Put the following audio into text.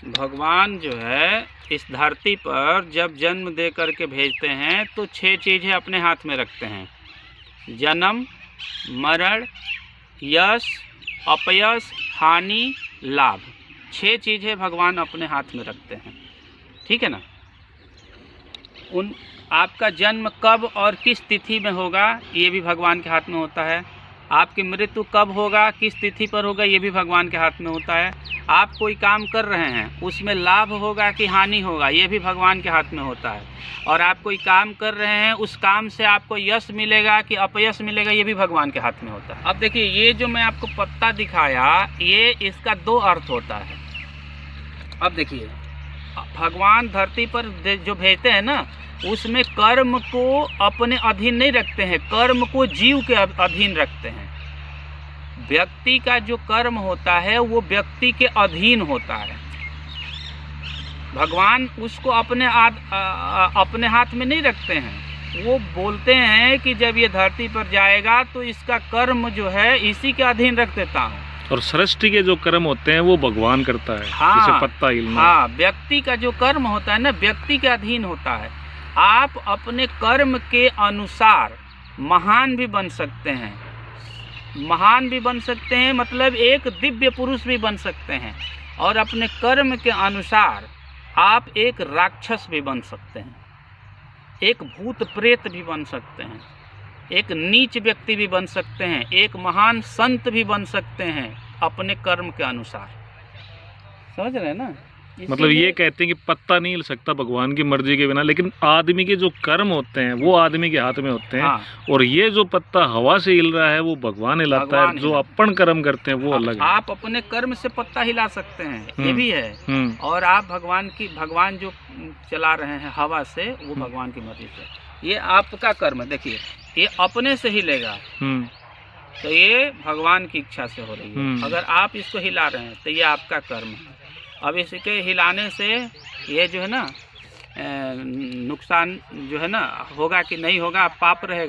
भगवान जो है इस धरती पर जब जन्म दे करके भेजते हैं तो 6 चीज़ें अपने हाथ में रखते हैं। जन्म, मरण, यश, अपयश, हानि, लाभ। 6 चीज़ें भगवान अपने हाथ में रखते हैं, ठीक है ना। आपका जन्म कब और किस तिथि में होगा ये भी भगवान के हाथ में होता है। आपकी मृत्यु कब होगा, किस तिथि पर होगा, ये भी भगवान के हाथ में होता है। आप कोई काम कर रहे हैं उसमें लाभ होगा कि हानि होगा, ये भी भगवान के हाथ में होता है। और आप कोई काम कर रहे हैं उस काम से आपको यश मिलेगा कि अपयश मिलेगा, ये भी भगवान के हाथ में होता है। अब देखिए, ये जो मैं आपको पत्ता दिखाया, ये इसका 2 अर्थ होता है। अब देखिए, भगवान धरती पर जो भेजते हैं ना, उसमें कर्म को अपने अधीन नहीं रखते हैं, कर्म को जीव के अधीन रखते हैं। व्यक्ति का जो कर्म होता है वो व्यक्ति के अधीन होता है। भगवान उसको अपने हाथ में नहीं रखते हैं। वो बोलते हैं कि जब ये धरती पर जाएगा तो इसका कर्म जो है इसी के अधीन रख देता हूँ। और सृष्टि के जो कर्म होते हैं वो भगवान करता है। हाँ, जैसे पत्ता हिलना। हाँ, व्यक्ति का जो कर्म होता है ना, व्यक्ति के अधीन होता है। आप अपने कर्म के अनुसार महान भी बन सकते हैं, महान भी बन सकते हैं, मतलब एक दिव्य पुरुष भी बन सकते हैं। और अपने कर्म के अनुसार आप एक राक्षस भी बन सकते हैं, एक भूत प्रेत भी बन सकते हैं, एक नीच व्यक्ति भी बन सकते हैं, एक महान संत भी बन सकते हैं अपने कर्म के अनुसार। समझ रहे हैं ना। मतलब ये कहते हैं कि पत्ता नहीं हिल सकता भगवान की मर्जी के बिना, लेकिन आदमी के जो कर्म होते हैं वो आदमी के हाथ में होते हैं। हाँ। और ये जो पत्ता हवा से हिल रहा है वो भगवान हिलाता है। जो अपन कर्म करते हैं वो अलग है। आप अपने कर्म से पत्ता हिला सकते हैं, ये भी है। और आप भगवान जो चला रहे हैं हवा से, वो भगवान की मर्जी से। ये आपका कर्म, देखिए ये अपने से हिलेगा तो ये भगवान की इच्छा से हो रही है। अगर आप इसको हिला रहे हैं तो ये आपका कर्म है। अब इसके हिलाने से ये जो है ना नुकसान जो है ना होगा कि नहीं होगा, पाप रहेगा।